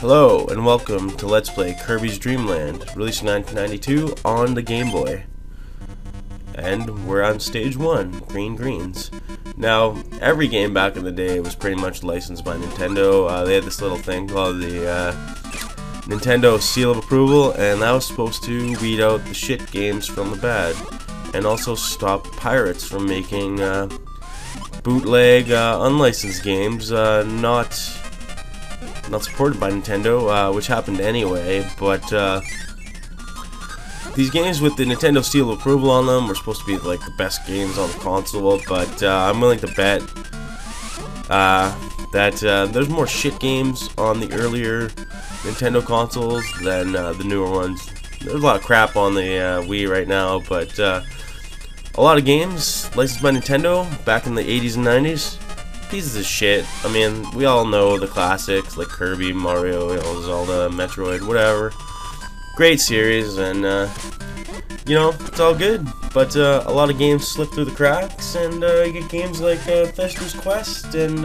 Hello and welcome to Let's Play Kirby's Dreamland, released in 1992 on the Game Boy. And we're on stage 1, Green Greens. Now, every game back in the day was pretty much licensed by Nintendo. They had this little thing called the Nintendo Seal of Approval, and that was supposed to weed out the shit games from the bad, and also stop pirates from making bootleg, unlicensed games, not supported by Nintendo, which happened anyway, but these games with the Nintendo Seal of Approval on them were supposed to be like the best games on the console, but I'm willing to bet that there's more shit games on the earlier Nintendo consoles than the newer ones. There's a lot of crap on the Wii right now, but a lot of games licensed by Nintendo back in the 80s and 90s, pieces of shit. I mean, we all know the classics like Kirby, Mario, Zelda, Metroid, whatever. Great series, and it's all good. But a lot of games slip through the cracks, and you get games like Fester's Quest, and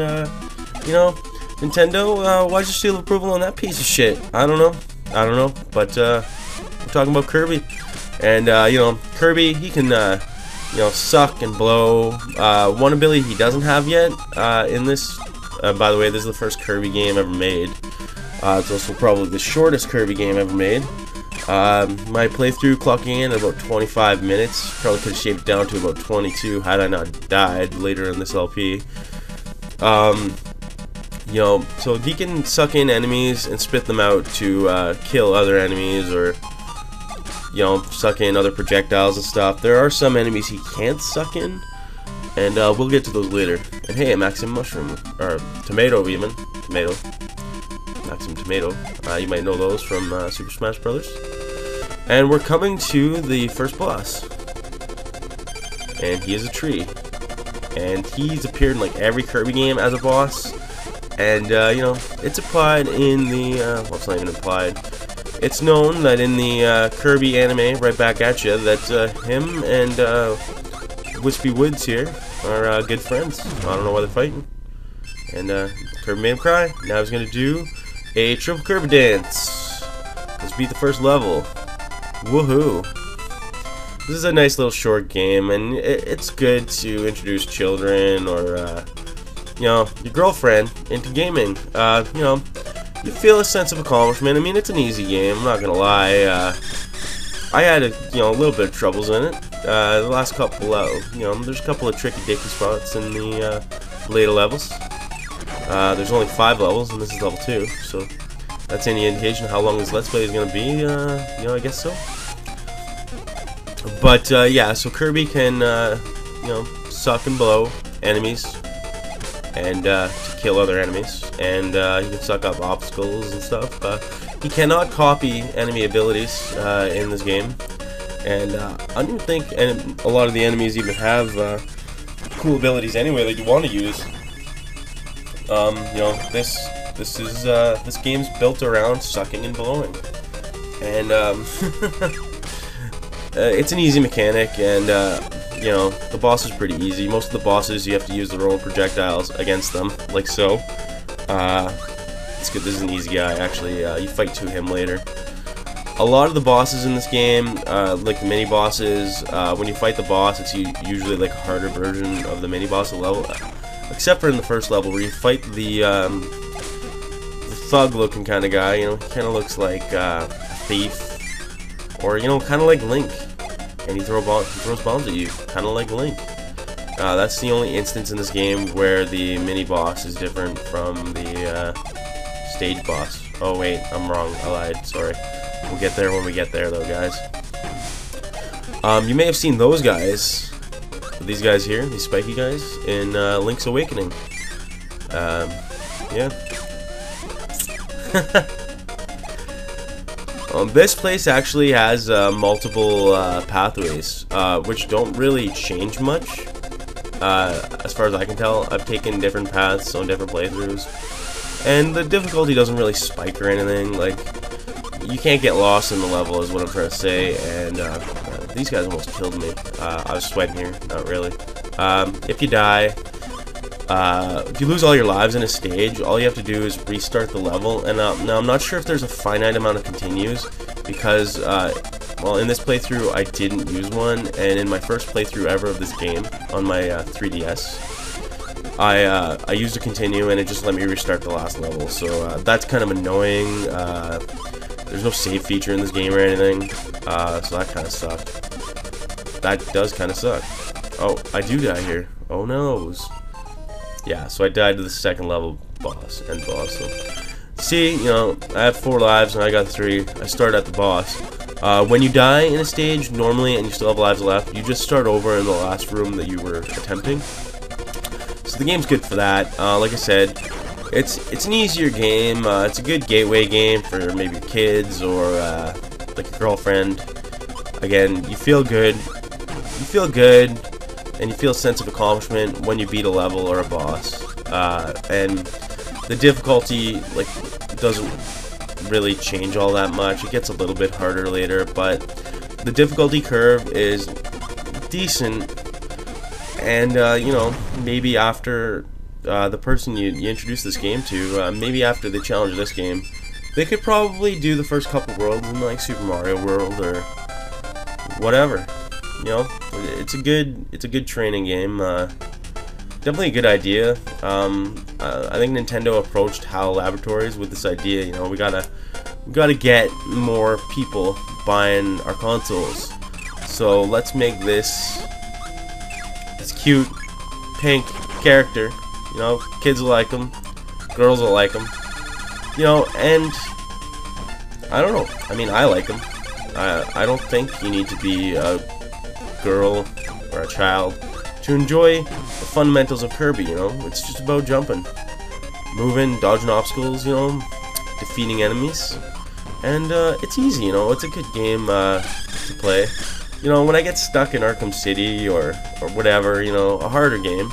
Nintendo. Why'd you seal approval on that piece of shit? I don't know. But we're talking about Kirby, and Kirby, he can suck and blow. One ability he doesn't have yet in this, by the way, this is the first Kirby game ever made. It's also probably the shortest Kirby game ever made. My playthrough clocking in at about 25 minutes. Probably could have shaved it down to about 22 had I not died later in this LP. So he can suck in enemies and spit them out to kill other enemies, or suck in other projectiles and stuff. There are some enemies he can't suck in, and we'll get to those later. And hey, a Maxim Mushroom, or Tomato even. Maxim Tomato. You might know those from Super Smash Brothers. And we're coming to the first boss. And he is a tree. And he's appeared in like every Kirby game as a boss. And, it's implied in the, well, it's not even implied. It's known that in the Kirby anime, right back at you, that him and Wispy Woods here are good friends. I don't know why they're fighting. And Kirby made him cry. Now he's going to do a triple Kirby dance. Let's beat the first level. Woohoo! This is a nice little short game, and it's good to introduce children or your girlfriend into gaming. You feel a sense of accomplishment. I mean, it's an easy game, I'm not gonna lie. I had a little bit of troubles in it. The last couple, there's a couple of tricky dicky spots in the later levels. There's only 5 levels, and this is level 2, so that's any indication of how long this Let's Play is gonna be. I guess so. But yeah, so Kirby can suck and blow enemies, and to kill other enemies, and he can suck up obstacles and stuff. He cannot copy enemy abilities in this game, and I don't even think a lot of the enemies even have cool abilities anyway that you want to use. This game's built around sucking and blowing, and it's an easy mechanic, and the boss is pretty easy. Most of the bosses you have to use their own projectiles against them, like so. It's good. This is an easy guy, actually. You fight to him later. A lot of the bosses in this game, like the mini bosses, when you fight the boss, it's usually like a harder version of the mini boss level, except for in the first level where you fight the thug-looking kind of guy. He kind of looks like a thief, or kind of like Link, and he throws bombs at you, kind of like Link. That's the only instance in this game where the mini boss is different from the stage boss. Oh wait, I'm wrong. I lied. Sorry. We'll get there when we get there, though, guys. You may have seen those guys, these guys here, these spiky guys, in Link's Awakening. Yeah. This place actually has multiple pathways, which don't really change much, as far as I can tell. I've taken different paths on different playthroughs, and the difficulty doesn't really spike or anything. Like, you can't get lost in the level is what I'm trying to say, and these guys almost killed me. I was sweating here, not really. If you die, if you lose all your lives in a stage, all you have to do is restart the level. And now I'm not sure if there's a finite amount of continues, because well, in this playthrough I didn't use one, and in my first playthrough ever of this game on my 3DS, I used a continue and it just let me restart the last level. So that's kind of annoying. There's no save feature in this game or anything, so that kind of sucked. That does kind of suck. Oh, I do die here. Oh no. Yeah, so I died to the second level boss, end boss. So, see, you know, I have 4 lives and I got 3. I started at the boss. When you die in a stage, normally, and you still have lives left, you just start over in the last room that you were attempting. So the game's good for that. Like I said, it's an easier game. It's a good gateway game for maybe your kids or like a girlfriend. Again, you feel good. You feel good. And you feel a sense of accomplishment when you beat a level or a boss. And the difficulty, like, doesn't really change all that much. It gets a little bit harder later, but the difficulty curve is decent. And you know, maybe after the person you introduce this game to, maybe after they challenge this game, they could probably do the first couple worlds in like Super Mario World or whatever. You know, it's a good training game. Definitely a good idea. I think Nintendo approached HAL Laboratories with this idea. You know, we gotta get more people buying our consoles. So let's make this cute pink character. You know, kids will like them, girls will like them. You know, and I don't know. I mean, I like them. I don't think you need to be a girl or a child to enjoy the fundamentals of Kirby. You know, it's just about jumping, moving, dodging obstacles, you know, defeating enemies, and it's easy. You know, it's a good game to play. You know, when I get stuck in Arkham City or whatever, you know, a harder game,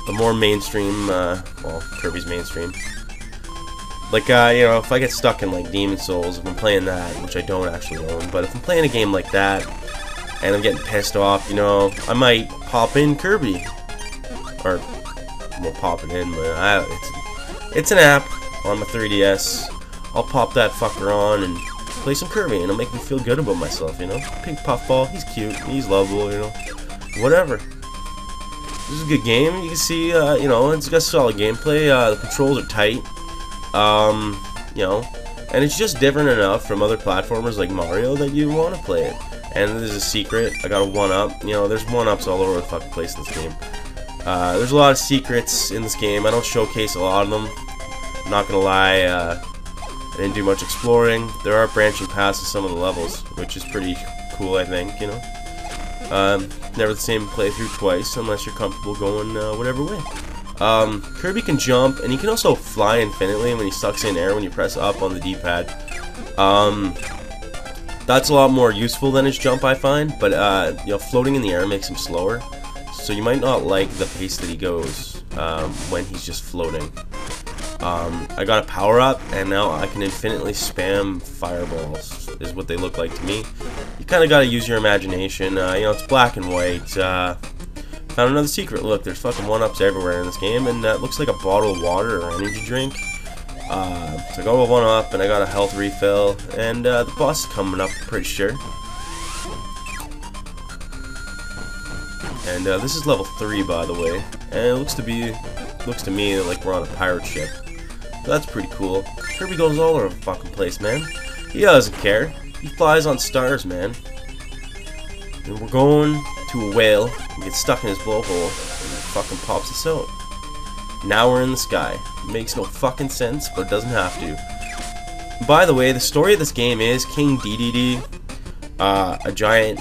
the more mainstream, well, Kirby's mainstream. Like, you know, if I get stuck in like Demon Souls, if I'm playing that, which I don't actually own, but if I'm playing a game like that and I'm getting pissed off, you know, I might pop in Kirby. Or, we'll pop it in, but it's an app on my 3DS. I'll pop that fucker on and play some Kirby, and it'll make me feel good about myself, you know? Pink Puffball, he's cute, he's lovable, you know? Whatever. This is a good game. You can see, you know, it's got solid gameplay. The controls are tight. You know, and it's just different enough from other platformers like Mario that you want to play it. And there's a secret. I got a 1-up. You know, there's 1-ups all over the fucking place in this game. There's a lot of secrets in this game. I don't showcase a lot of them. I'm not gonna lie. I didn't do much exploring. There are branching paths to some of the levels, which is pretty cool, I think. You know, never the same playthrough twice unless you're comfortable going whatever way. Kirby can jump, and he can also fly infinitely when he sucks in air when you press up on the D-pad. That's a lot more useful than his jump, I find, but you know, floating in the air makes him slower, so you might not like the pace that he goes when he's just floating. I got a power-up, and now I can infinitely spam fireballs, is what they look like to me. You kind of got to use your imagination. You know, it's black and white. Found another secret. Look, there's fucking 1-ups everywhere in this game, and it looks like a bottle of water or energy drink. So I got a 1-up, and I got a health refill, and the boss is coming up, pretty sure. And this is level 3, by the way, and it looks to me like we're on a pirate ship. So that's pretty cool. Kirby goes all over the fucking place, man. He doesn't care. He flies on stars, man. And we're going to a whale and get stuck in his blowhole, and it fucking pops us out. Now we're in the sky. Makes no fucking sense, but it doesn't have to. By the way, the story of this game is King Dedede, a giant,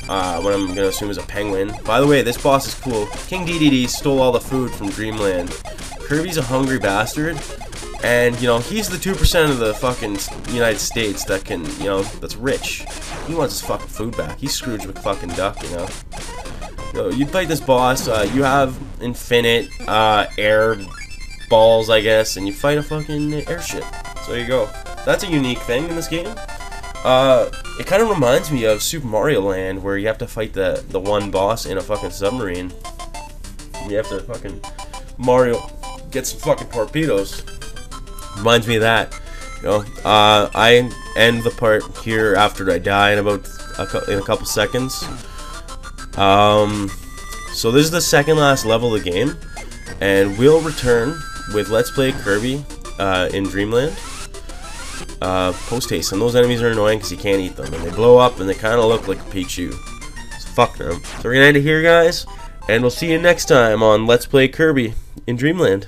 what I'm gonna assume is a penguin. By the way, this boss is cool. King Dedede stole all the food from Dreamland. Kirby's a hungry bastard, and you know, he's the 2% of the fucking United States that can, you know, that's rich. He wants his fucking food back. He's Scrooge McFucking Duck, you know. So you fight this boss. You have infinite air balls, I guess, and you fight a fucking airship. So there you go. That's a unique thing in this game. It kind of reminds me of Super Mario Land, where you have to fight the one boss in a fucking submarine. You have to fucking Mario get some fucking torpedoes. Reminds me of that. You know, I end the part here after I die in about in a couple seconds. So this is the second last level of the game, and we'll return with Let's Play Kirby in Dreamland. Post haste, and those enemies are annoying because you can't eat them, and they blow up and they kind of look like a Pichu. So fuck them. So we're gonna end it here, guys, and we'll see you next time on Let's Play Kirby in Dreamland.